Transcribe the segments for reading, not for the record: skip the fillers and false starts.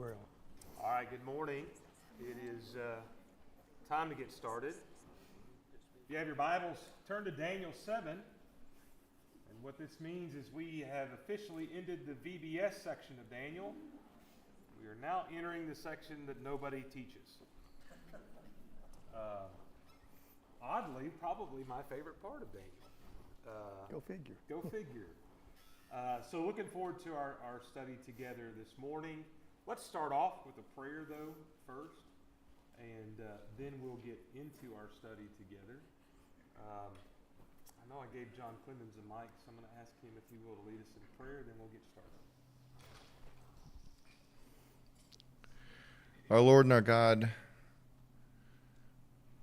We're on. All right, good morning. It is time to get started. If you have your Bibles, turn to Daniel 7. And what this means is we have officially ended the VBS section of Daniel. We are now entering the section that nobody teaches. Oddly, probably my favorite part of Daniel. Go figure. Go figure. So looking forward to our study together this morning. Let's start off with a prayer, though, first, and then we'll get into our study together. I know I gave John Clemens a mic, so I'm going to ask him if he will to lead us in prayer, then we'll get started. Our Lord and our God,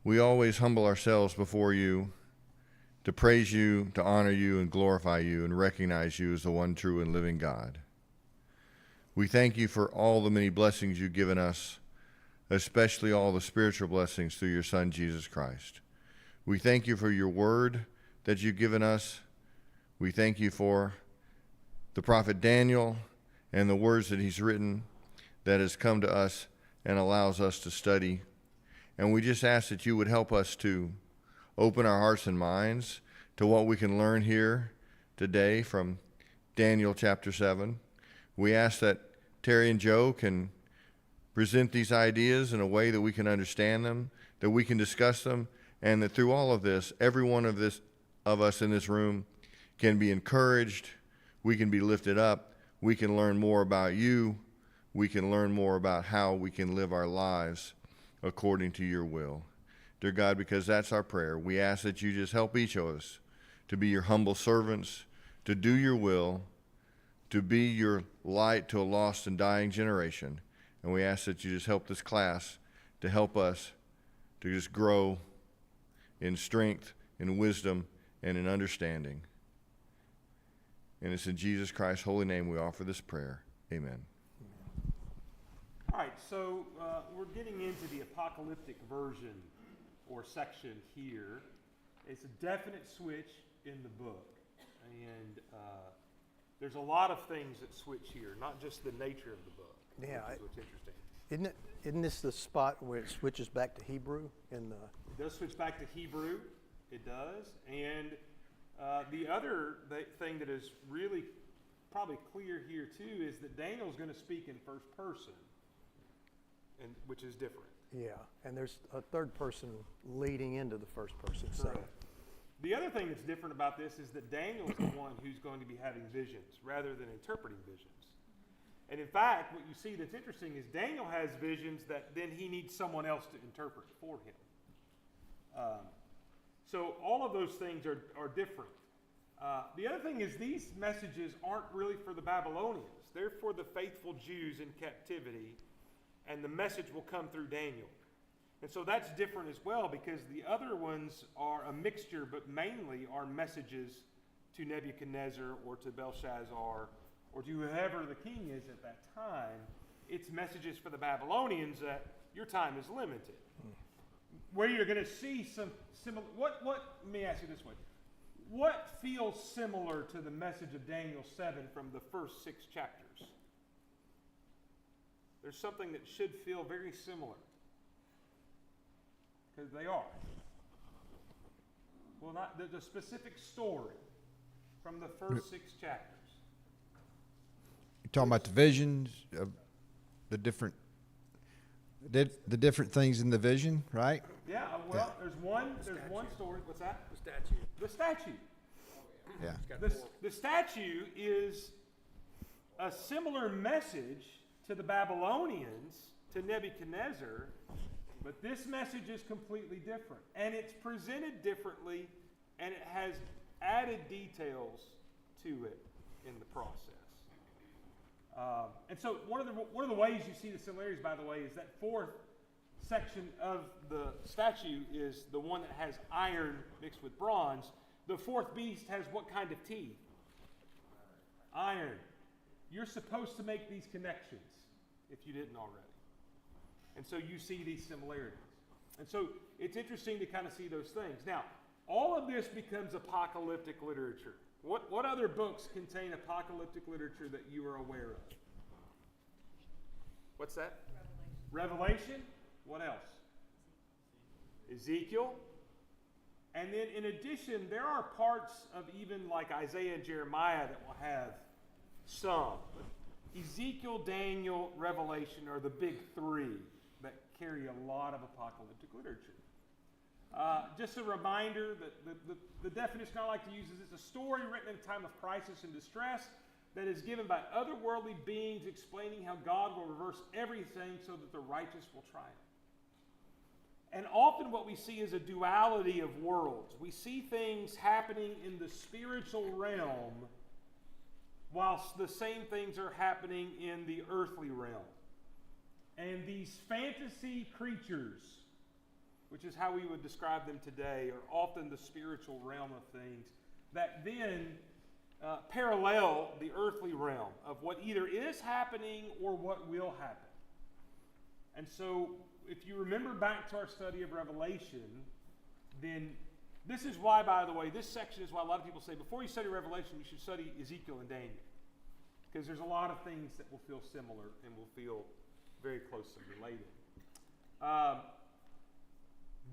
we always humble ourselves before you to praise you, to honor you, and glorify you, and recognize you as the one true and living God. We thank you for all the many blessings you've given us, especially all the spiritual blessings through your Son, Jesus Christ. We thank you for your word that you've given us. We thank you for the prophet Daniel and the words that he's written that has come to us and allows us to study. And we just ask that you would help us to open our hearts and minds to what we can learn here today from Daniel chapter 7. We ask that Terry and Joe can present these ideas in a way that we can understand them, that we can discuss them, and that through all of this, every one of us in this room can be encouraged, we can be lifted up, we can learn more about you, we can learn more about how we can live our lives according to your will. Dear God, because that's our prayer, we ask that you just help each of us to be your humble servants, to do your will, to be your light to a lost and dying generation. And we ask that you just help this class to help us to just grow in strength, in wisdom, and in understanding. And it's in Jesus Christ's holy name we offer this prayer. Amen. All right, so we're getting into the apocalyptic version or section here. It's a definite switch in the book. And there's a lot of things that switch here, not just the nature of the book. Yeah, which is what's interesting. Isn't this the spot where it switches back to Hebrew? It does switch back to Hebrew. It does. And the other thing that is really probably clear here too is that Daniel's going to speak in first person, and which is different. Yeah, and there's a third person leading into the first person. So. The other thing that's different about this is that Daniel's the one who's going to be having visions rather than interpreting visions. And in fact, what you see that's interesting is Daniel has visions that then he needs someone else to interpret for him. So all of those things are different. The other thing is these messages aren't really for the Babylonians. They're for the faithful Jews in captivity, and the message will come through Daniel. And so that's different as well, because the other ones are a mixture, but mainly are messages to Nebuchadnezzar or to Belshazzar or to whoever the king is at that time. It's messages for the Babylonians that your time is limited. Where you're going to see some similar, let me ask you this way. What feels similar to the message of Daniel 7 from the first 6 chapters? There's something that should feel very similar. Because they are. Well, not the specific story from the first 6 chapters. You're talking about the visions of the different things in the vision, right? Yeah, well, there's one story. What's that? The statue. Yeah. The statue is a similar message to the Babylonians, to Nebuchadnezzar, but this message is completely different. And it's presented differently, and it has added details to it in the process. And so one of the ways you see the similarities, by the way, is that fourth section of the statue is the one that has iron mixed with bronze. The fourth beast has what kind of teeth? Iron. You're supposed to make these connections if you didn't already. And so you see these similarities. And so it's interesting to kind of see those things. Now, all of this becomes apocalyptic literature. What other books contain apocalyptic literature that you are aware of? What's that? Revelation. What else? Ezekiel. And then in addition, there are parts of even like Isaiah and Jeremiah that will have some. But Ezekiel, Daniel, Revelation are the big three that carry a lot of apocalyptic literature. Just a reminder that the definition I like to use is it's a story written in a time of crisis and distress that is given by otherworldly beings explaining how God will reverse everything so that the righteous will triumph. And often what we see is a duality of worlds. We see things happening in the spiritual realm whilst the same things are happening in the earthly realm. And these fantasy creatures, which is how we would describe them today, are often the spiritual realm of things that then parallel the earthly realm of what either is happening or what will happen. And so, if you remember back to our study of Revelation, then this is why, by the way, this section is why a lot of people say before you study Revelation, you should study Ezekiel and Daniel. Because there's a lot of things that will feel similar and will feel very closely related.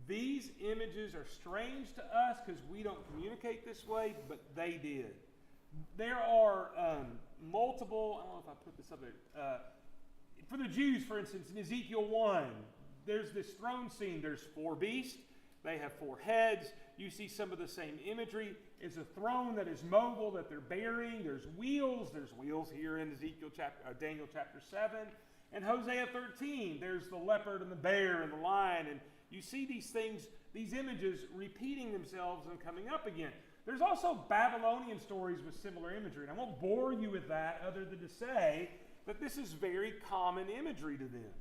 These images are strange to us because we don't communicate this way, but they did. There are multiple, I don't know if I put this up there. For the Jews, for instance, in Ezekiel 1, there's this throne scene. There's 4 beasts. They have 4 heads. You see some of the same imagery. It's a throne that is mobile, that they're bearing. There's wheels. There's wheels here in Daniel chapter 7. And Hosea 13, there's the leopard and the bear and the lion. And you see these things, these images repeating themselves and coming up again. There's also Babylonian stories with similar imagery. And I won't bore you with that other than to say that this is very common imagery to them.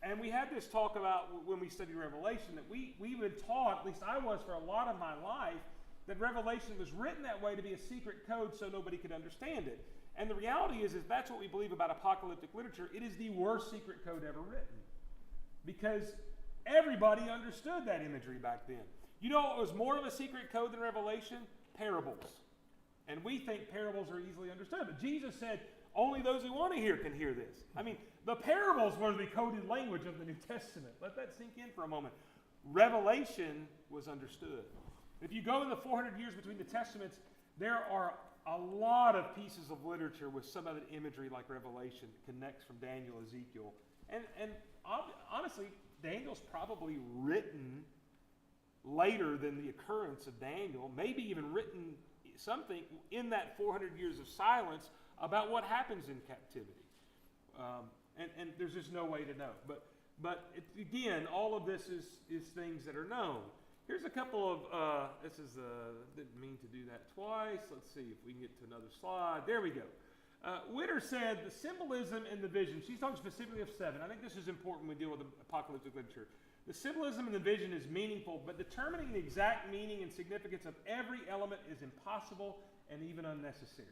And we had this talk about when we studied Revelation that we've been taught, at least I was for a lot of my life, that Revelation was written that way to be a secret code so nobody could understand it. And the reality is that's what we believe about apocalyptic literature. It is the worst secret code ever written. Because everybody understood that imagery back then. You know what was more of a secret code than Revelation? Parables. And we think parables are easily understood. But Jesus said, only those who want to hear can hear this. I mean, the parables were the coded language of the New Testament. Let that sink in for a moment. Revelation was understood. If you go in the 400 years between the Testaments, there are a lot of pieces of literature with some of the imagery like Revelation that connects from Daniel, Ezekiel. And honestly, Daniel's probably written later than the occurrence of Daniel, maybe even written something in that 400 years of silence about what happens in captivity. And there's just no way to know. But again, all of this is things that are known. Here's a couple of, didn't mean to do that twice. Let's see if we can get to another slide. There we go. Witter said the symbolism in the vision, she's talking specifically of 7. I think this is important when we deal with apocalyptic literature. The symbolism in the vision is meaningful, but determining the exact meaning and significance of every element is impossible and even unnecessary.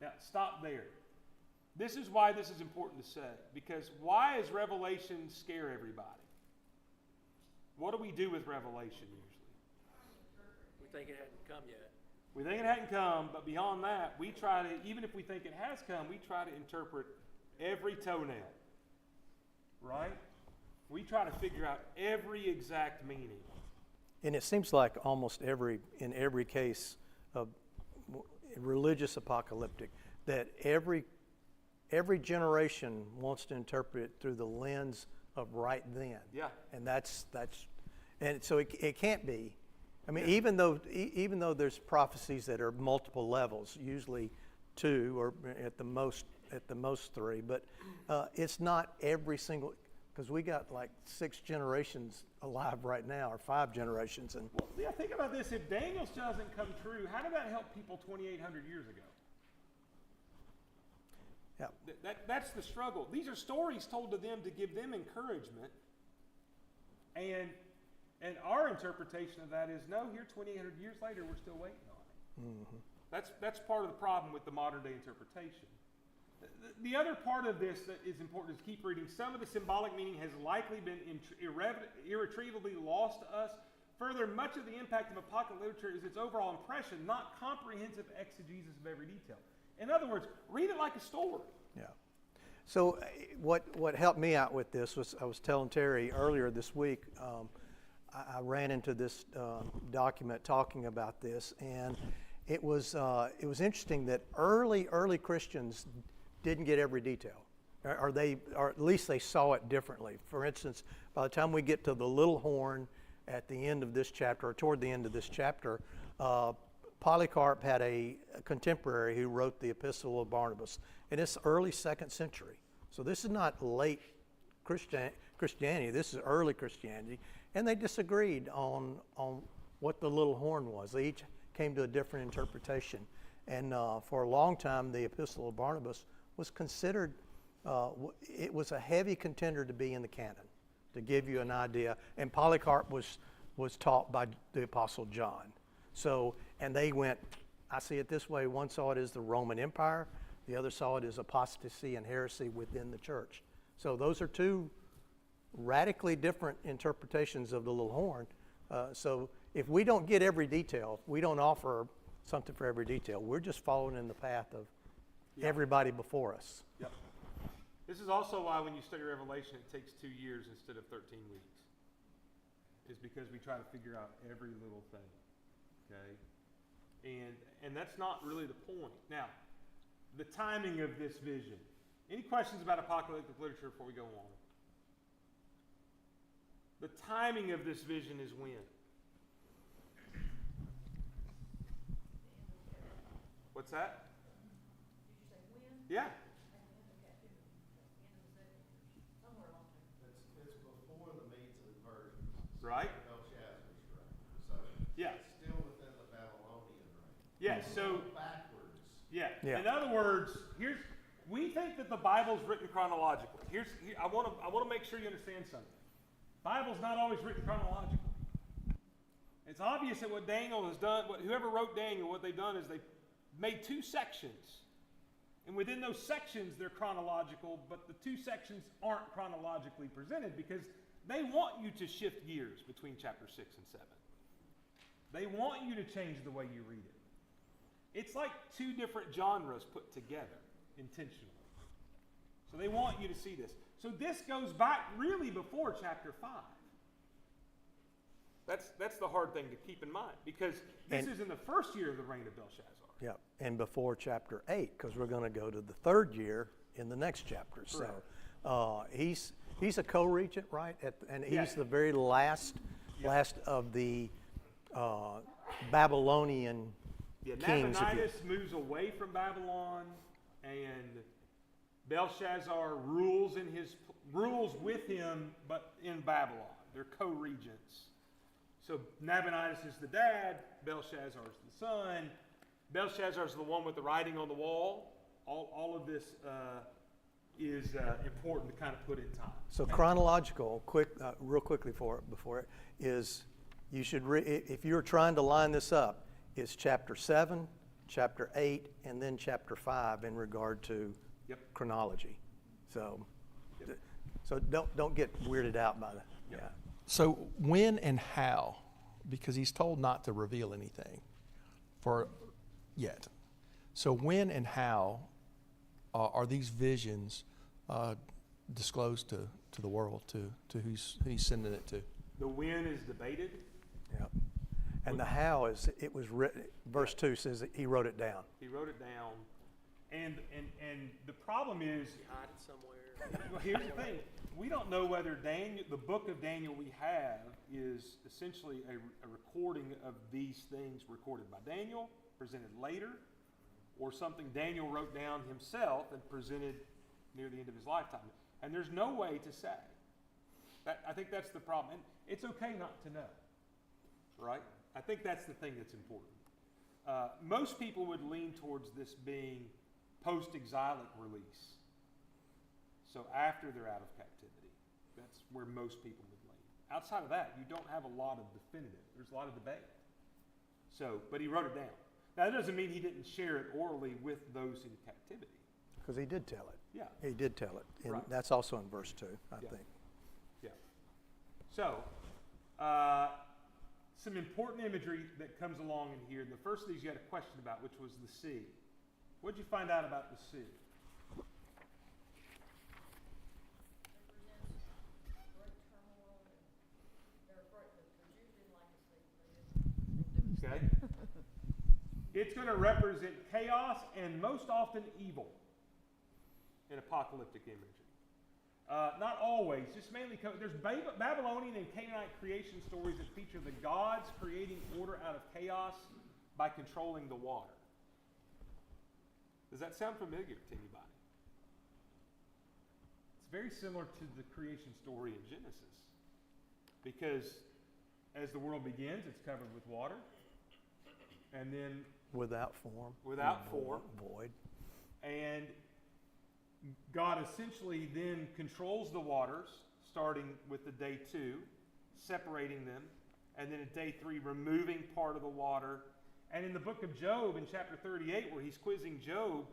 Now, stop there. This is why this is important to say, because why does Revelation scare everybody? What do we do with Revelation usually? We think it hadn't come yet. We think it hadn't come, but beyond that, we try to, even if we think it has come, we try to interpret every toenail, right? We try to figure out every exact meaning. And it seems like almost in every case of religious apocalyptic, that every generation wants to interpret it through the lens of right then. Yeah. And and so it can't be. I mean, even though there's prophecies that are multiple levels, usually 2 or at the most 3, but it's not every single, because we got like 6 generations alive right now, or 5 generations. And well, yeah, think about this. If Daniel's doesn't come true, how did that help people 2,800 years ago? yeah, That's the struggle. These are stories told to them to give them encouragement. And our interpretation of that is, no, here 2,800 years later, we're still waiting on it. Mm-hmm. That's part of the problem with the modern day interpretation. The other part of this that is important is keep reading. Some of the symbolic meaning has likely been irretrievably lost to us. Further, much of the impact of apocalyptic literature is its overall impression, not comprehensive exegesis of every detail. In other words, read it like a story. Yeah. So what helped me out with this was I was telling Terry earlier this week. I ran into this document talking about this, and it was interesting that early Christians didn't get every detail, or at least they saw it differently. For instance, by the time we get to the little horn at the end of this chapter, or toward the end of this chapter, Polycarp had a contemporary who wrote the Epistle of Barnabas, and it's early 2nd century. So this is not late Christianity. This is early Christianity, and they disagreed on what the little horn was. They each came to a different interpretation, and for a long time, the Epistle of Barnabas was considered. It was a heavy contender to be in the canon, to give you an idea. And Polycarp was taught by the Apostle John. So, and they went, I see it this way, one saw it as the Roman Empire, the other saw it as apostasy and heresy within the church. So those are two radically different interpretations of the little horn. So if we don't get every detail, we don't offer something for every detail, we're just following in the path of everybody before us. Yep. This is also why when you study Revelation, it takes 2 years instead of 13 weeks. Is because we try to figure out every little thing. Okay? And that's not really the point. Now, the timing of this vision. Any questions about apocalyptic literature before we go on? The timing of this vision is when? What's that? Did you say when? Yeah. It's before the Medes and Persians. Right. Belshazzar's reign. So Yeah. it's still within the Babylonian reign. Yes. So Backwards. yeah. Yeah. In other words, we think that the Bible's written chronologically. I want to make sure you understand something. Bible's not always written chronologically. It's obvious that what Daniel has done, whoever wrote Daniel, what they've done is they made 2 sections. And within those sections, they're chronological, but the 2 sections aren't chronologically presented because they want you to shift gears between chapter 6 and 7. They want you to change the way you read it. It's like 2 different genres put together intentionally. So they want you to see this. So this goes back really before chapter 5. That's the hard thing to keep in mind because this is in the first year of the reign of Belshazzar. Yep, and before chapter 8, because we're going to go to the 3rd year in the next chapter. So he's a co-regent, right? And he's Yes. the very last of the Babylonian Yeah, kings. Nabonidus moves away from Babylon, and Belshazzar rules with him, but in Babylon. They're co-regents. So Nabonidus is the dad, Belshazzar is the son. Belshazzar is the one with the writing on the wall. All of this is important to kind of put in time. So chronological, real quickly before it is, you should if you're trying to line this up, it's chapter 7, chapter 8, and then chapter 5 in regard to chronology. So, so don't get weirded out by that. Yeah. So when and how? Because he's told not to reveal anything for yet. So when and how are these visions disclosed to the world, to who he's sending it to? The when is debated. Yeah. And the how is, it was written, verse 2 says that he wrote it down. He wrote it down. And the problem is, Hide it somewhere. well, here's the thing. We don't know whether the book of Daniel we have is essentially a recording of these things recorded by Daniel, presented later, or something Daniel wrote down himself and presented near the end of his lifetime. And there's no way to say. I think that's the problem. And it's okay not to know, right? I think that's the thing that's important. Most people would lean towards this being post-exilic release. So after they're out of captivity. That's where most people would lean. Outside of that, you don't have a lot of definitive. There's a lot of debate. So, but he wrote it down. Now, that doesn't mean he didn't share it orally with those in captivity. Because he did tell it. Yeah. He did tell it. And Right. that's also in verse 2, I Yeah. think. Yeah. So, some important imagery that comes along in here. The first of these you had a question about, which was the sea. What did you find out about the sea? Okay? It's going to represent chaos and most often evil in apocalyptic imagery. Not always, just mainly. There's Babylonian and Canaanite creation stories that feature the gods creating order out of chaos by controlling the water. Does that sound familiar to anybody? It's very similar to the creation story in Genesis. Because as the world begins, it's covered with water. And then Without form. Without form. Void. And God essentially then controls the waters, starting with the day 2, separating them, and then at day 3, removing part of the water. And in the book of Job, in chapter 38, where he's quizzing Job,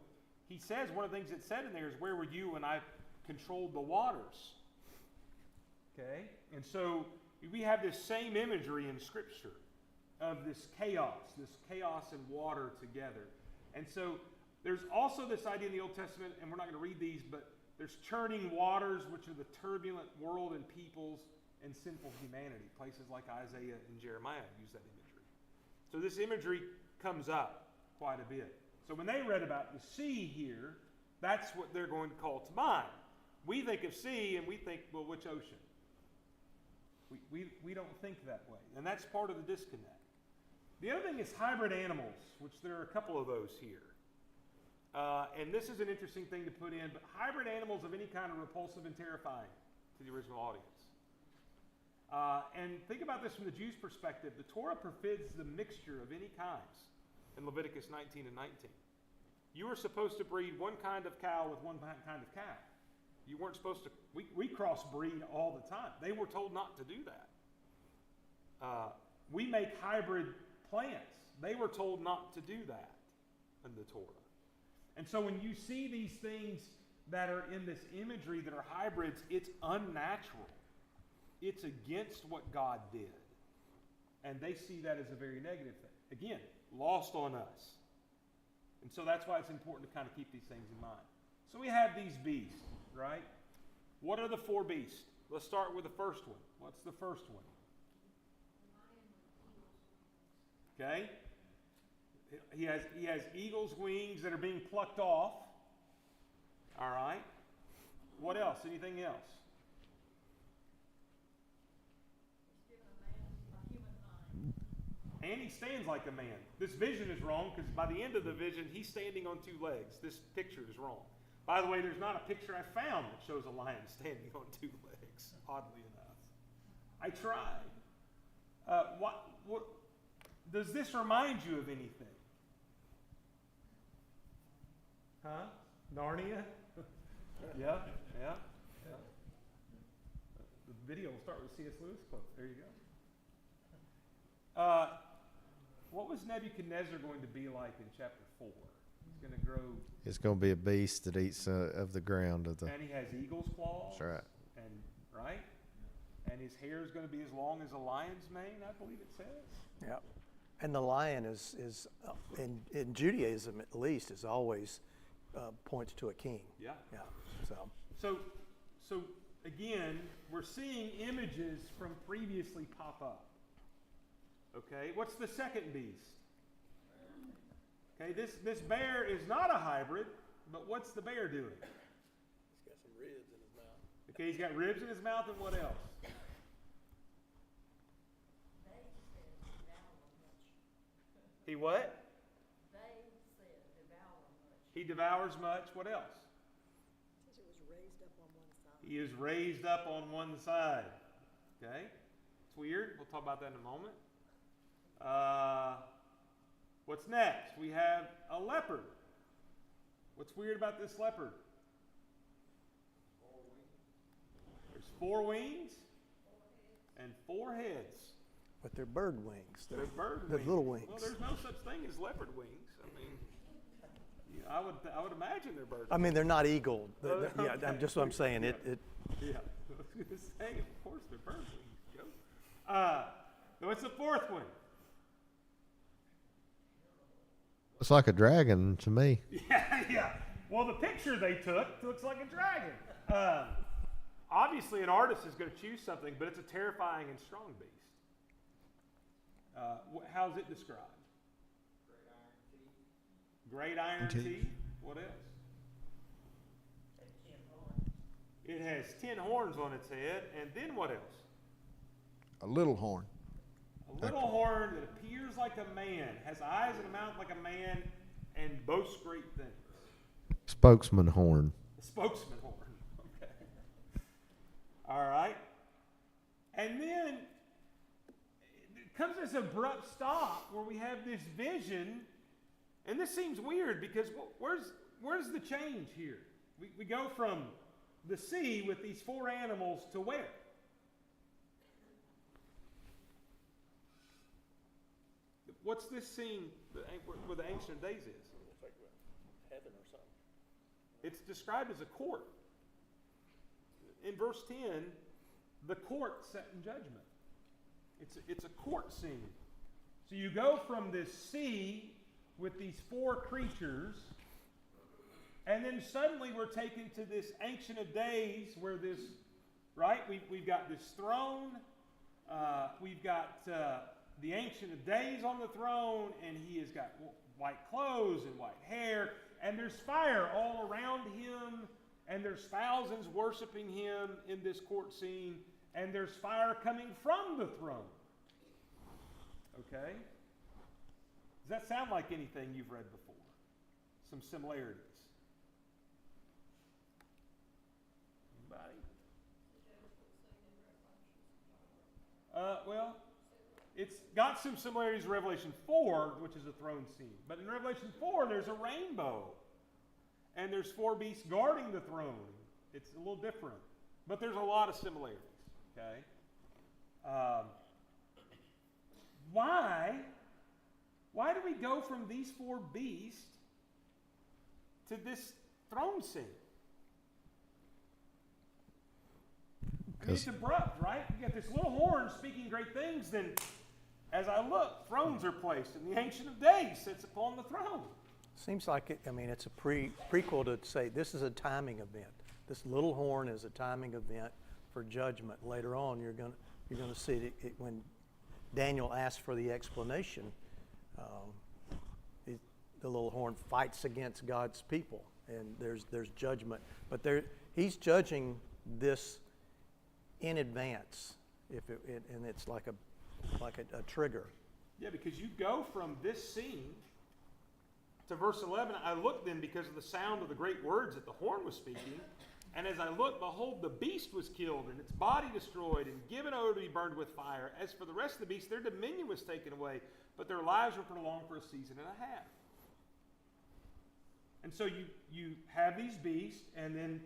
he says, one of the things that's said in there is, where were you when I controlled the waters? Okay? And so we have this same imagery in Scripture of this chaos and water together. And so there's also this idea in the Old Testament, and we're not going to read these, but there's churning waters, which are the turbulent world and peoples and sinful humanity. Places like Isaiah and Jeremiah use that imagery. So this imagery comes up quite a bit. So when they read about the sea here, that's what they're going to call to mind. We think of sea and we think, well, which ocean? We don't think that way. And that's part of the disconnect. The other thing is hybrid animals, which there are a couple of those here. And this is an interesting thing to put in, but hybrid animals of any kind are repulsive and terrifying to the original audience. And think about this from the Jews' perspective. The Torah forbids the mixture of any kinds in Leviticus 19 and 19. You were supposed to breed one kind of cow with one kind of cow. You weren't supposed to, we crossbreed all the time. They were told not to do that. We make hybrid plants. They were told not to do that in the Torah. And so when you see these things that are in this imagery that are hybrids, it's unnatural. It's against what God did. And they see that as a very negative thing. Again, lost on us. And so that's why it's important to kind of keep these things in mind. So we have these beasts, right? What are the 4 beasts? Let's start with the first one. What's the first one? Okay? He has eagle's wings that are being plucked off. All right? What else? Anything else? And he stands like a man. This vision is wrong because by the end of the vision, he's standing on 2 legs. This picture is wrong. By the way, there's not a picture I found that shows a lion standing on 2 legs, oddly enough. I tried. What does this remind you of anything? Huh? Narnia? Yeah. The video will start with C.S. Lewis quote. There you go. What was Nebuchadnezzar going to be like in chapter 4? He's going to grow. It's going to be a beast that eats of the ground of the. And he has eagle's claws. That's right. And right. And his hair is going to be as long as a lion's mane, I believe it says. Yeah. And the lion is in Judaism at least, is always points to a king. Yeah. Yeah. So again, we're seeing images from previously pop up. Okay, what's the second beast? Okay, this bear is not a hybrid, but what's the bear doing? He's got some ribs in his mouth. Okay, he's got ribs in his mouth, and what else? He what? They said devour much. He devours much. What else? Says it was raised up on one side. He is raised up on one side. Okay, it's weird. We'll talk about that in a moment. What's next? We have a leopard. What's weird about this leopard? 4 wings. There's 4 wings and 4 heads. But they're bird wings. They're bird they're wings. little wings. Well, there's no such thing as leopard wings. I mean, I would imagine they're bird. I mean, they're not eagle. Yeah, Okay. I'm just what I'm saying. It Yeah, I was going to say, of course they're bird wings. What's the 4th one? It's like a dragon to me. Yeah. Well, the picture they took looks like a dragon. Obviously, an artist is going to choose something, but it's a terrifying and strong beast. How's it described? Great iron teeth. What else? It has 10 horns on its head, and then what else? A little horn. A little horn that appears like a man, has eyes and a mouth like a man, and boasts great things. Spokesman horn. The spokesman horn. Okay. All right. And then it comes this abrupt stop where we have this vision, and this seems weird because where's the change here? We go from the sea with these 4 animals to where? What's this scene where the Ancient of Days is? Heaven or something. It's described as a court. In verse 10, the court set in judgment. It's a court scene. So you go from this sea with these 4 creatures, and then suddenly we're taken to this Ancient of Days where this, right? We've got this throne. We've got the Ancient of Days on the throne, and he has got white clothes and white hair, and there's fire all around him, and there's thousands worshiping him in this court scene, and there's fire coming from the throne. Okay? Does that sound like anything you've read before? Some similarities. Anybody? Well, it's got some similarities to Revelation 4, which is a throne scene. But in Revelation 4, there's a rainbow. And there's 4 beasts guarding the throne. It's a little different. But there's a lot of similarities. Okay? Why do we go from these 4 beasts to this throne scene? I mean, it's abrupt, right? You got this little horn speaking great things, then as I look, thrones are placed, and the Ancient of Days sits upon the throne. Seems like it, I mean, it's a prequel to say this is a timing event. This little horn is a timing event for judgment. Later on, you're going to see it when Daniel asks for the explanation. The little horn fights against God's people, and there's judgment. But he's judging this in advance, and it's like a trigger. Yeah, because you go from this scene to verse 11. I looked then because of the sound of the great words that the horn was speaking. And as I looked, behold, the beast was killed, and its body destroyed, and given over to be burned with fire. As for the rest of the beasts, their dominion was taken away, but their lives were prolonged for a season and a half. And so you have these beasts, and then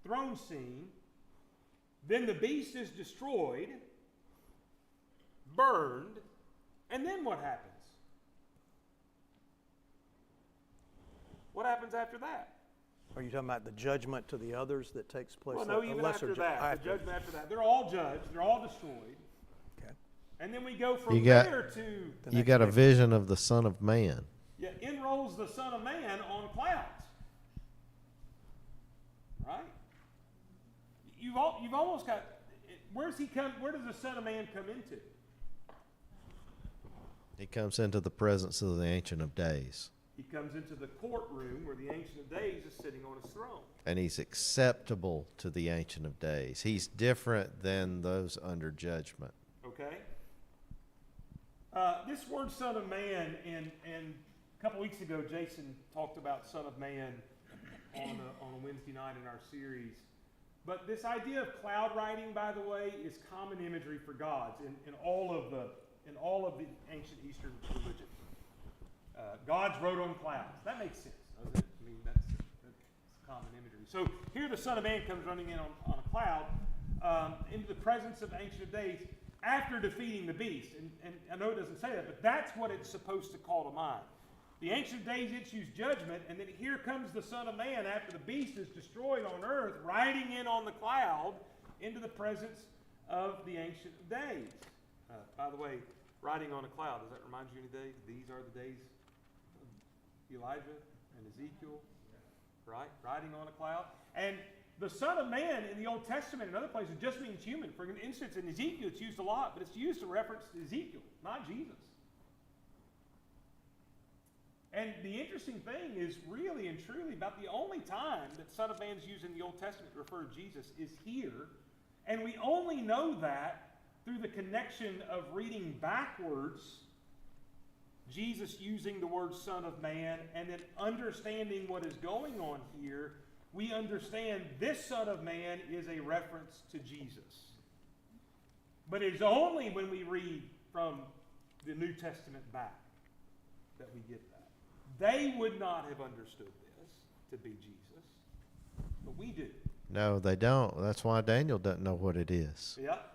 throne scene. Then the beast is destroyed, burned, and then what happens? What happens after that? Are you talking about the judgment to the others that takes place? Well, no, A even lesser after that, the judgment after that. They're all judged. They're all destroyed. Okay. And then we go from You got- there to, You got a vision of the Son of Man. yeah, in rolls the Son of Man on clouds. Right? You've almost got, where's he come? Where does the Son of Man come into? He comes into the presence of the Ancient of Days. He comes into the courtroom where the Ancient of Days is sitting on his throne. And he's acceptable to the Ancient of Days. He's different than those under judgment. Okay? This word Son of Man, and a couple weeks ago, Jason talked about Son of Man on a Wednesday night in our series. But this idea of cloud writing, by the way, is common imagery for gods in all of the ancient Eastern religions. Gods wrote on clouds. That makes sense, doesn't it? I mean, that's common imagery. So here the Son of Man comes running in on a cloud into the presence of the Ancient of Days after defeating the beast. And I know it doesn't say that, but that's what it's supposed to call to mind. The Ancient of Days issues judgment, and then here comes the Son of Man after the beast is destroyed on earth, riding in on the cloud into the presence of the Ancient of Days. By the way, riding on a cloud, does that remind you of any days? These are the days of Elijah and Ezekiel, right? Riding on a cloud. And the Son of Man in the Old Testament and other places just means human. For instance, in Ezekiel it's used a lot, but it's used to reference Ezekiel, not Jesus. And the interesting thing is really and truly about the only time that Son of Man is used in the Old Testament to refer to Jesus is here. And we only know that through the connection of reading backwards, Jesus using the word Son of Man, and then understanding what is going on here, we understand this Son of Man is a reference to Jesus. But it's only when we read from the New Testament back that we get that. They would not have understood this to be Jesus, but we do. No, they don't. That's why Daniel doesn't know what it is. Yep.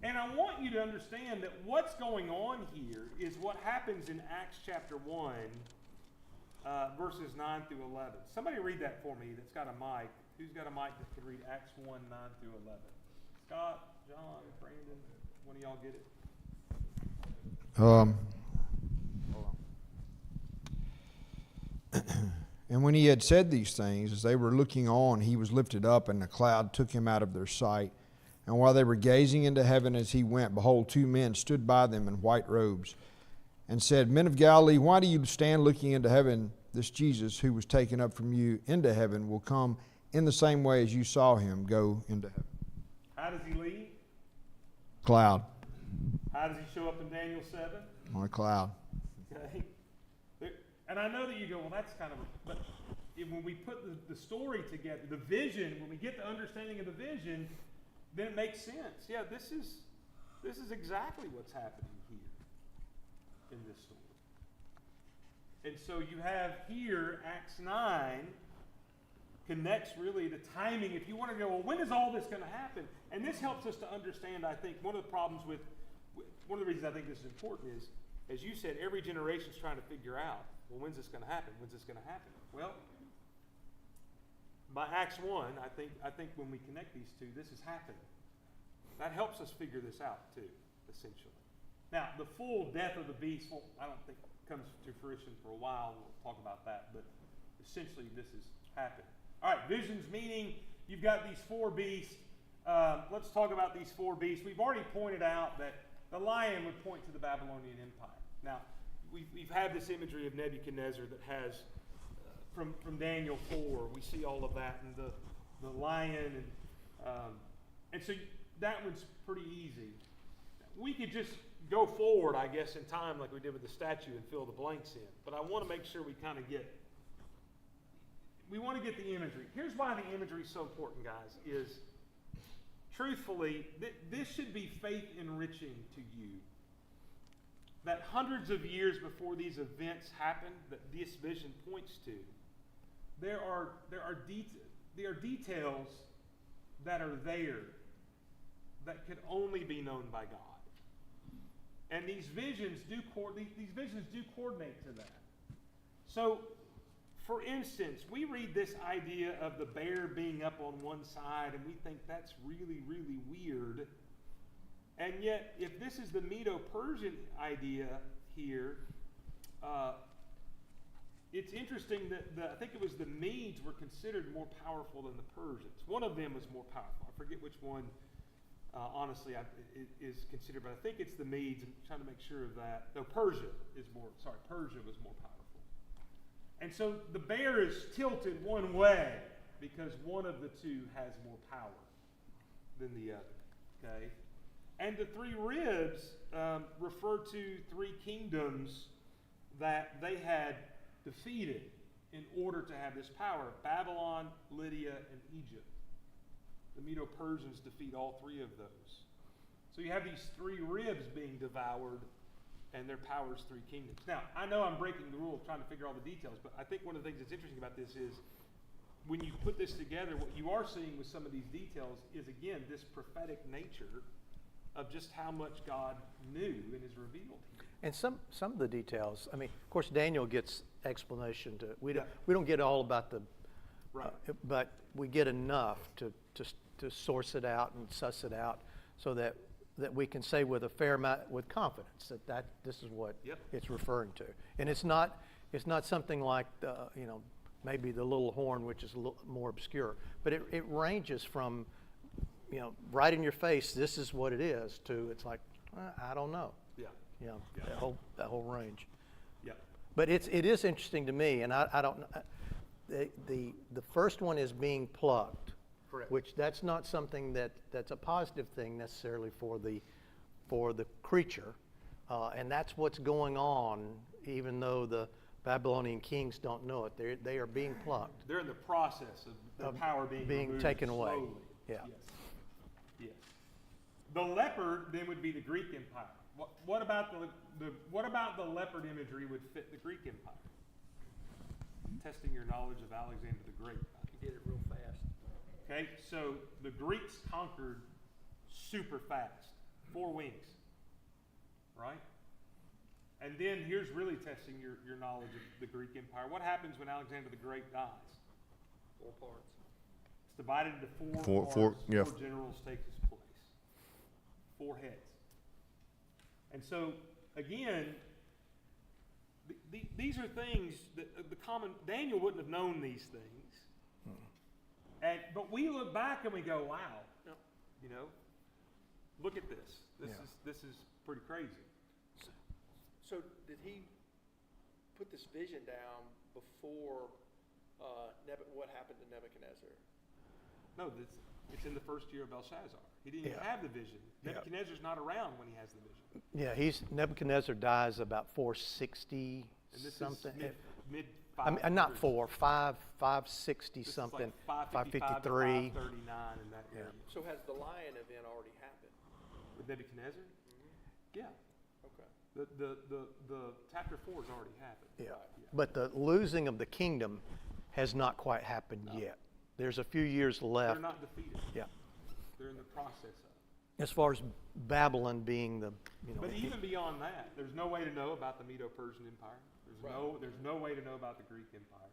And I want you to understand that what's going on here is what happens in Acts chapter 1, verses 9 through 11. Somebody read that for me that's got a mic. Who's got a mic that can read Acts 1, 9 through 11? Scott, John, Brandon, one of y'all get it? And when he had said these things, as they were looking on, he was lifted up, and a cloud took him out of their sight. And while they were gazing into heaven as he went, behold, two men stood by them in white robes, and said, Men of Galilee, why do you stand looking into heaven? This Jesus, who was taken up from you into heaven, will come in the same way as you saw him go into heaven. How does he leave? Cloud. How does he show up in Daniel 7? On a cloud. Okay. And I know that you go, well, that's kind of, but when we put the story together, the vision, when we get the understanding of the vision, then it makes sense. Yeah, this is exactly what's happening here in this story. And so you have here, Acts 9 connects really the timing. If you want to go, well, when is all this going to happen? And this helps us to understand, I think, one of the problems with one of the reasons I think this is important is, as you said, every generation is trying to figure out, well, when's this going to happen? When's this going to happen? Well, by Acts 1, I think when we connect these two, this is happening. That helps us figure this out too, essentially. Now, the full death of the beast, well, I don't think comes to fruition for a while. We'll talk about that, but essentially this is happening. All right, visions meaning you've got these four beasts. Let's talk about these four beasts. We've already pointed out that the lion would point to the Babylonian Empire. Now, we've had this imagery of Nebuchadnezzar that has, from Daniel 4, we see all of that, and the lion, and so that one's pretty easy. We could just go forward, I guess, in time like we did with the statue and fill the blanks in. But I want to make sure we kind of get the imagery. Here's why the imagery is so important, guys, is truthfully, this should be faith enriching to you. That hundreds of years before these events happen, that this vision points to, there are details that are there that could only be known by God. And these visions do coordinate to that. So, for instance, we read this idea of the bear being up on one side, and we think that's really, really weird. And yet, if this is the Medo-Persian idea here, it's interesting that I think it was the Medes were considered more powerful than the Persians. One of them was more powerful. I forget which one, honestly, is considered, but I think it's the Medes. I'm trying to make sure of that. No, Persia was more powerful. And so the bear is tilted one way because one of the two has more power than the other. Okay? And the three ribs refer to three kingdoms that they had defeated in order to have this power: Babylon, Lydia, and Egypt. The Medo-Persians defeat all three of those. So you have these three ribs being devoured, and their power is three kingdoms. Now, I know I'm breaking the rule of trying to figure all the details, but I think one of the things that's interesting about this is when you put this together, what you are seeing with some of these details is, again, this prophetic nature of just how much God knew and is revealed here. And some of the details, I mean, of course, Daniel gets explanation to, we don't get all about the, Right. But we get enough to source it out and suss it out so that we can say with a fair amount, with confidence that this is what it's referring to. And it's not something like, maybe the little horn, which is a little more obscure, but it ranges from, right in your face, this is what it is, to it's like, I don't know. Yeah. That whole range. Yeah. But it is interesting to me, and I don't, the first one is being plucked. Correct. Which that's not something that's a positive thing necessarily for the creature. And that's what's going on, even though the Babylonian kings don't know it. They are being plucked. They're in the process of their power being removed taken away. slowly. Yeah. Yes. Yes. The leopard then would be the Greek Empire. What about the leopard imagery would fit the Greek Empire? Testing your knowledge of Alexander the Great. He did it real fast. Okay, so the Greeks conquered super fast, 4 wings, right? And then here's really testing your knowledge of the Greek Empire. What happens when Alexander the Great dies? 4 parts. It's divided into 4 Four- parts. four- yeah. 4 generals take his place. 4 heads. And so, again, these are things that the common Daniel wouldn't have known these things. But we look back and we go, wow, you know, look at this. This is pretty crazy. So did he put this vision down before what happened to Nebuchadnezzar? No, it's in the first year of Belshazzar. He didn't even Yeah. have the vision. Yeah. Nebuchadnezzar's not around when he has the vision. Yeah, Nebuchadnezzar dies about 460 And this something. is mid I mean, not 560 This is something, like 553. 539 in that area. So has the lion event already happened? With Nebuchadnezzar? Yeah. Okay. The chapter 4 has already happened. Yeah, but the losing of the kingdom has not quite happened yet. There's a few years They're left. not defeated. Yeah, They're in the process of it. as far as Babylon being the, But even beyond that, there's no way to know about the Medo-Persian Empire. There's no way to know about the Greek Empire.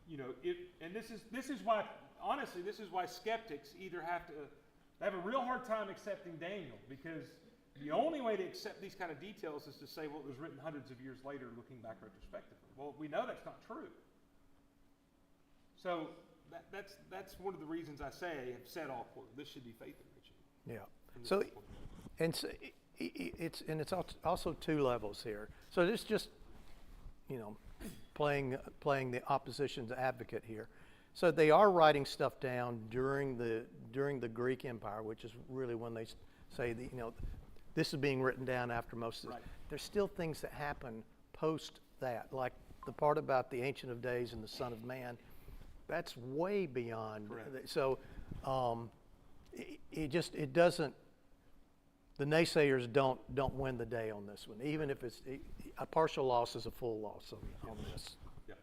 You know, and this is why, honestly, this is why skeptics either have a real hard time accepting Daniel, because the only way to accept these kind of details is to say, well, it was written hundreds of years later, looking back retrospectively. Well, we know that's not true. So that's one of the reasons I have said all quarter. This should be faith enriching. yeah. from this So, point. it's also 2 levels here. So it's just, you know, playing the opposition's advocate here. So they are writing stuff down during the Greek Empire, which is really when they say that, you know, this is being written down after most of this. Right. There's still things that happen post that, like the part about the Ancient of Days and the Son of Man. That's way beyond. Correct. So it doesn't. The naysayers don't win the day on this one, even if it's a partial loss is a full loss on this. Yeah.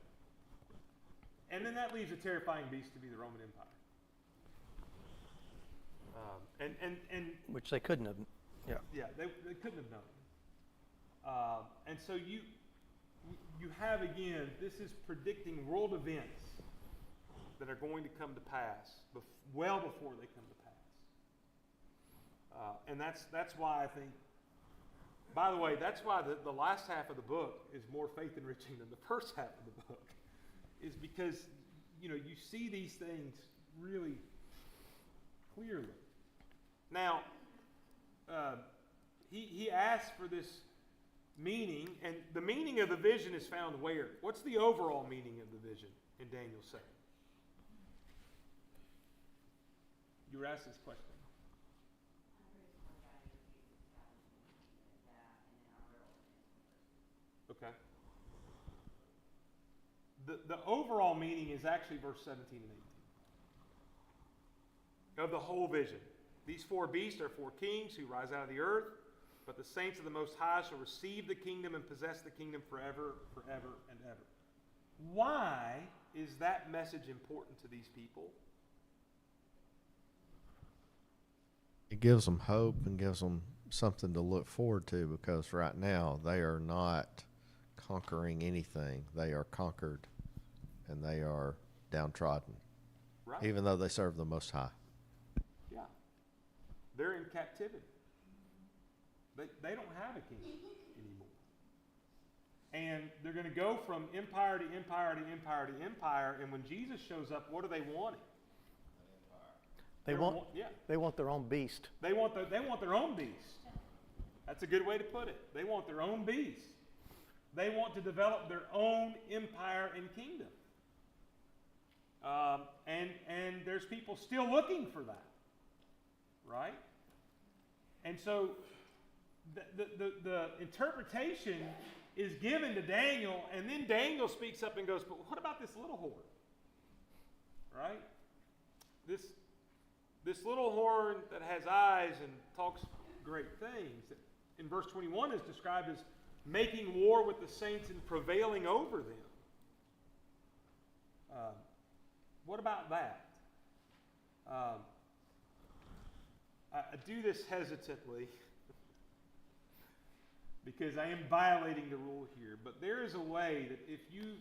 And then that leaves a terrifying beast to be the Roman Empire. And Which they couldn't have. Yeah. yeah, they couldn't have known. And so you have, again, this is predicting world events that are going to come to pass well before they come to pass. And that's why I think, by the way, that's why the last half of the book is more faith enriching than the first half of the book, is because, you know, you see these things really clearly. Now, he asks for this meaning, and the meaning of the vision is found where? What's the overall meaning of the vision in Daniel 7? You were asked this question. Okay. The overall meaning is actually verse 17 and 18 of the whole vision. These 4 beasts are 4 kings who rise out of the earth, but the saints of the Most High shall receive the kingdom and possess the kingdom forever, forever, and ever. Why is that message important to these people? It gives them hope and gives them something to look forward to, because right now they are not conquering anything. They are conquered and they are downtrodden, Right? even though they serve the Most High. Yeah. They're in captivity. They don't have a king anymore. And they're going to go from empire to empire to empire to empire, and when Jesus shows up, what are they wanting? They want yeah. they want their own beast. They want their own beast. That's a good way to put it. They want their own beast. They want to develop their own empire and kingdom. And there's people still looking for that, right? And so the interpretation is given to Daniel, and then Daniel speaks up and goes, but what about this little horn? Right? This little horn that has eyes and talks great things, that in verse 21 is described as making war with the saints and prevailing over them. What about that? I do this hesitantly because I am violating the rule here, but there is a way that if you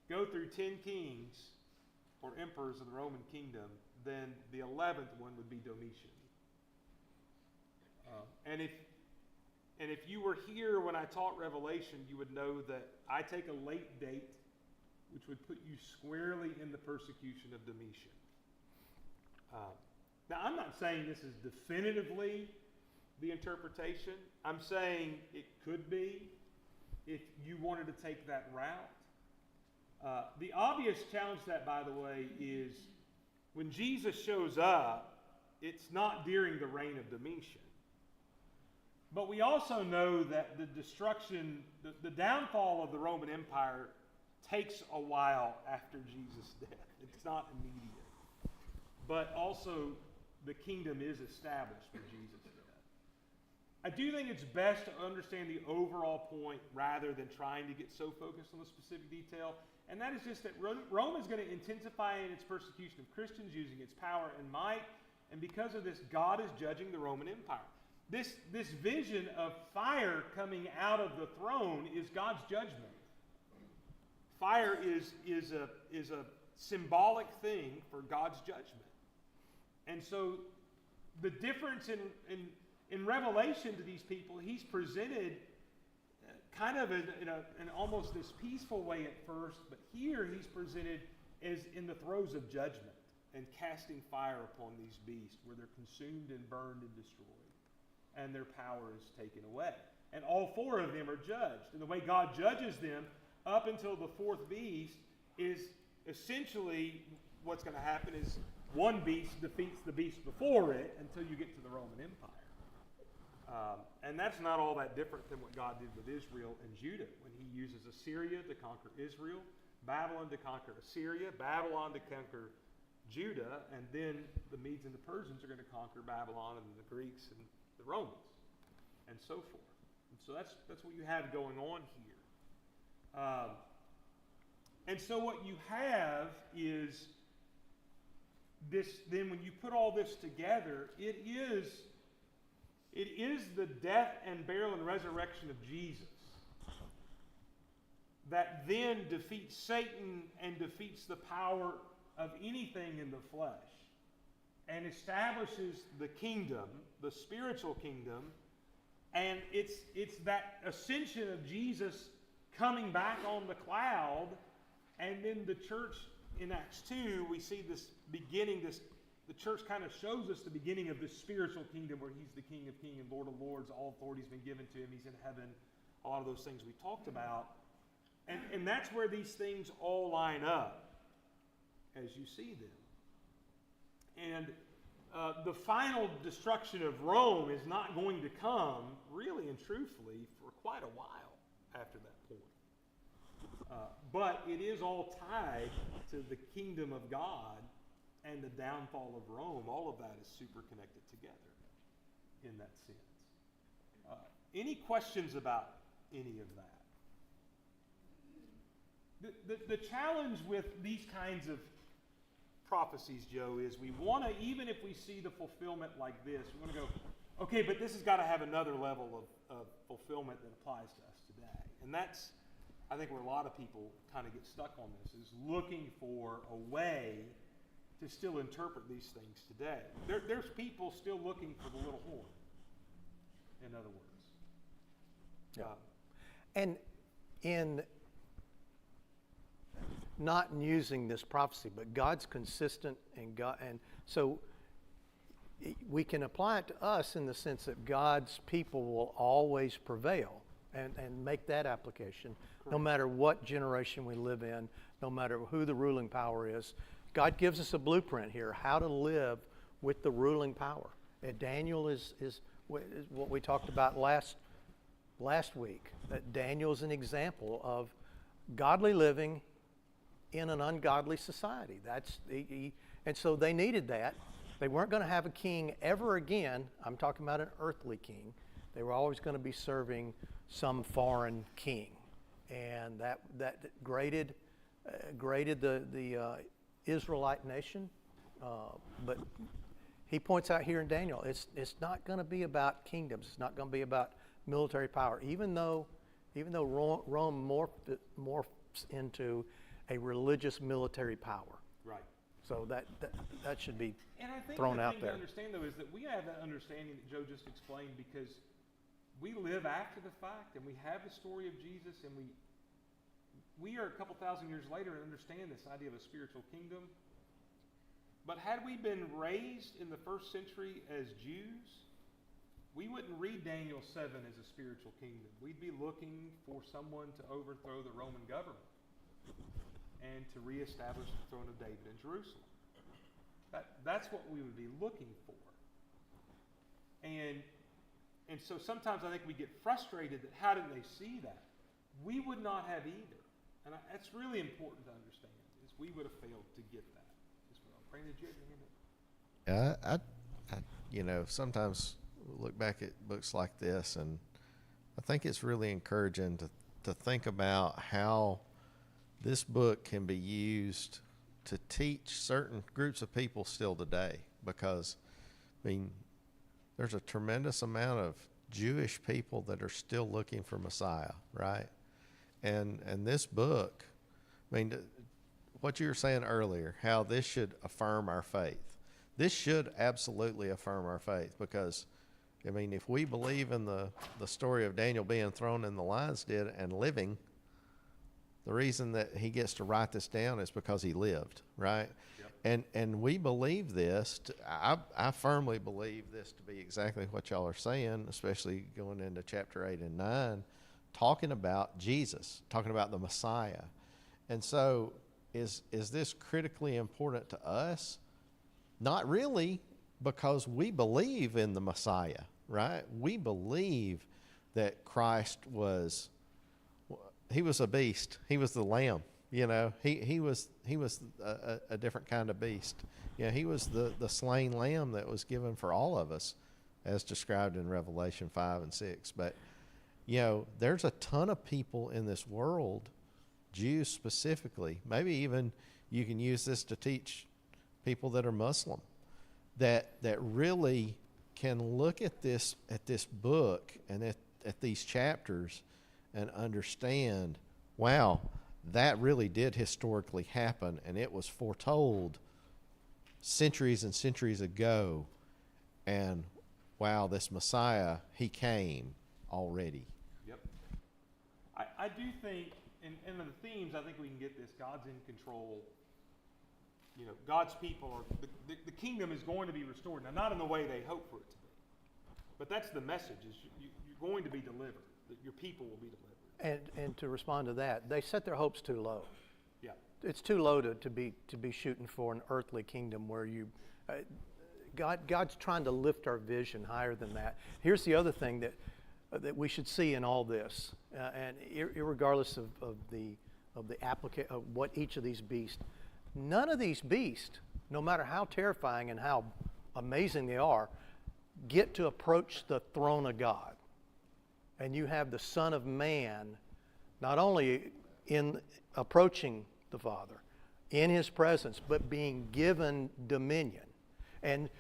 go through 10 kings or emperors of the Roman kingdom, then the 11th one would be Domitian. And if you were here when I taught Revelation, you would know that I take a late date, which would put you squarely in the persecution of Domitian. Now, I'm not saying this is definitively the interpretation. I'm saying it could be if you wanted to take that route. The obvious challenge to that, by the way, is when Jesus shows up, it's not during the reign of Domitian. But we also know that the destruction, the downfall of the Roman Empire takes a while after Jesus' death. It's not immediate. But also, the kingdom is established for Jesus' death. I do think it's best to understand the overall point rather than trying to get so focused on the specific detail. And that is just that Rome is going to intensify in its persecution of Christians using its power and might. And because of this, God is judging the Roman Empire. This vision of fire coming out of the throne is God's judgment. Fire is a symbolic thing for God's judgment. And so the difference in Revelation to these people, he's presented kind of in almost this peaceful way at first, but here he's presented as in the throes of judgment and casting fire upon these beasts where they're consumed and burned and destroyed, and their power is taken away. And all four of them are judged. And the way God judges them up until the fourth beast is essentially what's going to happen is one beast defeats the beast before it until you get to the Roman Empire. And that's not all that different than what God did with Israel and Judah when he uses Assyria to conquer Israel, Babylon to conquer Assyria, Babylon to conquer Judah, and then the Medes and the Persians are going to conquer Babylon and the Greeks and the Romans, and so forth. And so that's what you have going on here. And so what you have is this, then when you put all this together, it is the death and burial and resurrection of Jesus that then defeats Satan and defeats the power of anything in the flesh and establishes the kingdom, the spiritual kingdom, and it's that ascension of Jesus coming back on the cloud, and then the church in Acts 2, we see this beginning, the church kind of shows us the beginning of this spiritual kingdom where he's the King of Kings and Lord of Lords. All authority has been given to him. He's in heaven. A lot of those things we talked about. And that's where these things all line up as you see them. And the final destruction of Rome is not going to come, really and truthfully, for quite a while after that point. But it is all tied to the kingdom of God and the downfall of Rome. All of that is super connected together in that sense. Any questions about any of that? The challenge with these kinds of prophecies, Joe, is we want to, even if we see the fulfillment like this, we want to go, okay, but this has got to have another level of fulfillment that applies to us today. And that's, I think, where a lot of people kind of get stuck on this, is looking for a way to still interpret these things today. There's people still looking for the little horn, in other words. Yeah. And in not using this prophecy, but God's consistent, and so we can apply it to us in the sense that God's people will always prevail. and make that application. No matter what generation we live in, no matter who the ruling power is, God gives us a blueprint here how to live with the ruling power. And Daniel is what we talked about last week. That Daniel is an example of godly living in an ungodly society. And so they needed that. They weren't going to have a king ever again. I'm talking about an earthly king. They were always going to be serving some foreign king, and that graded the Israelite nation. But he points out here in Daniel, it's not going to be about kingdoms. It's not going to be about military power. Even though Rome morphs into a religious military power. Right. So that should be And I think thrown the out thing there. to understand, though, is that we have that understanding that Joe just explained because we live after the fact and we have the story of Jesus, and we are a couple thousand years later and understand this idea of a spiritual kingdom. But had we been raised in the first century as Jews, we wouldn't read Daniel 7 as a spiritual kingdom. We'd be looking for someone to overthrow the Roman government and to reestablish the throne of David in Jerusalem. That's what we would be looking for. And so sometimes I think we get frustrated that how didn't they see that? We would not have either. And that's really important to understand, is we would have failed to get that as well. Brandon, did you have anything? I sometimes look back at books like this, and I think it's really encouraging to think about how this book can be used to teach certain groups of people still today. Because, there's a tremendous amount of Jewish people that are still looking for Messiah, right? And this book, what you were saying earlier, how this should affirm our faith. This should absolutely affirm our faith, because, if we believe in the story of Daniel being thrown in the lion's den and living, the reason that he gets to write this down is because he lived, right? Yep. And we believe this. I firmly believe this to be exactly what y'all are saying, especially going into chapter 8 and 9, talking about Jesus, talking about the Messiah. And so is this critically important to us? Not really, because we believe in the Messiah, right? We believe that Christ was a beast. He was the lamb. He was a different kind of beast. He was the slain lamb that was given for all of us, as described in Revelation 5 and 6. But there's a ton of people in this world, Jews specifically. Maybe even you can use this to teach people that are Muslim, that really can look at this book and at these chapters and understand, wow, that really did historically happen, and it was foretold centuries and centuries ago. And wow, this Messiah, he came already. Yep. I do think, and the themes, I think we can get this. God's in control. God's people are, the kingdom is going to be restored. Now, not in the way they hope for it to be, but that's the message, is you're going to be delivered, that your people will be delivered. And to respond to that, they set their hopes too low. Yeah. It's too low to be shooting for an earthly kingdom where God's trying to lift our vision higher than that. Here's the other thing that we should see in all this, and irregardless of what each of these beasts, none of these beasts, no matter how terrifying and how amazing they are, get to approach the throne of God. And you have the Son of Man not only in approaching the Father, in his presence, but being given dominion. And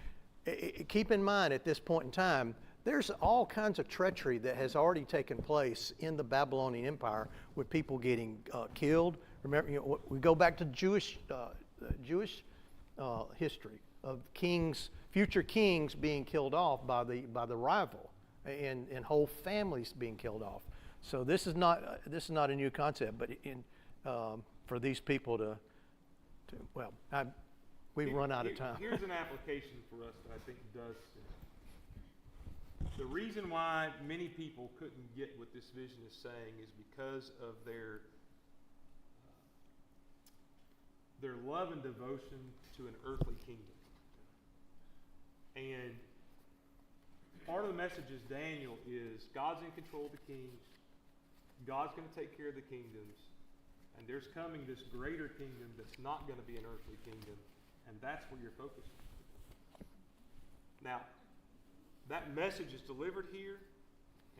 keep in mind, at this point in time, there's all kinds of treachery that has already taken place in the Babylonian Empire, with people getting killed. Remember, we go back to Jewish history of future kings being killed off by the rival, and whole families being killed off. So this is not a new concept, but for these people we've run out of time. Here's an application for us that I think does. The reason why many people couldn't get what this vision is saying is because of their love and devotion to an earthly kingdom. And part of the message is Daniel is God's in control of the kings. God's going to take care of the kingdoms. And there's coming this greater kingdom that's not going to be an earthly kingdom. And that's where you're focused. Now, that message is delivered here,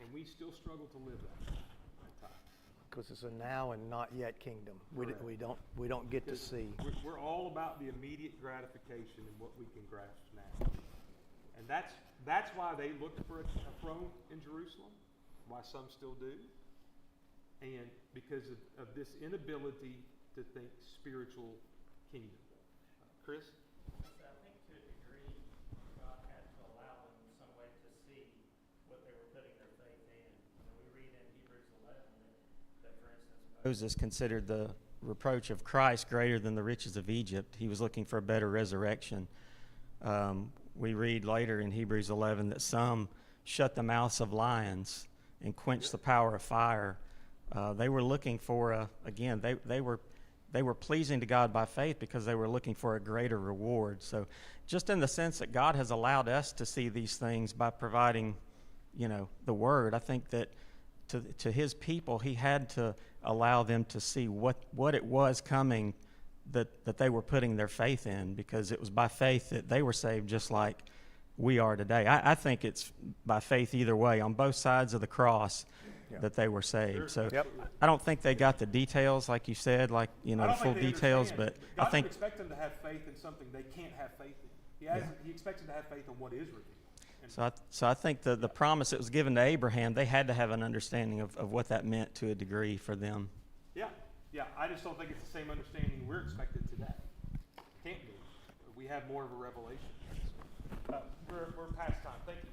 and we still struggle to live that at times. Because it's a now and not yet kingdom. Correct. We don't get to see. We're all about the immediate gratification and what we can grasp now. And that's why they looked for a throne in Jerusalem, why some still do, and because of this inability to think spiritual kingdom. Chris? I think to a degree, God had to allow them in some way to see what they were putting their faith in. We read in Hebrews 11 that for instance, Moses considered the reproach of Christ greater than the riches of Egypt. He was looking for a better resurrection. We read later in Hebrews 11 that some shut the mouths of lions and quenched the power of fire. They were looking for they were pleasing to God by faith because they were looking for a greater reward. So just in the sense that God has allowed us to see these things by providing, the word, I think that to his people, he had to allow them to see what it was coming that they were putting their faith in, because it was by faith that they were saved just like we are today. I think it's by faith either way, on both sides of the cross, that they were saved. So I don't think they got the details, like you said, the full details, but God I think doesn't expect them to have faith in something they can't have faith in. He expects them to have faith in what is revealed. so I think the promise that was given to Abraham, they had to have an understanding of what that meant to a degree for them. Yeah, I just don't think it's the same understanding we're expected today. Can't be. We have more of a revelation. We're past time. Thank you.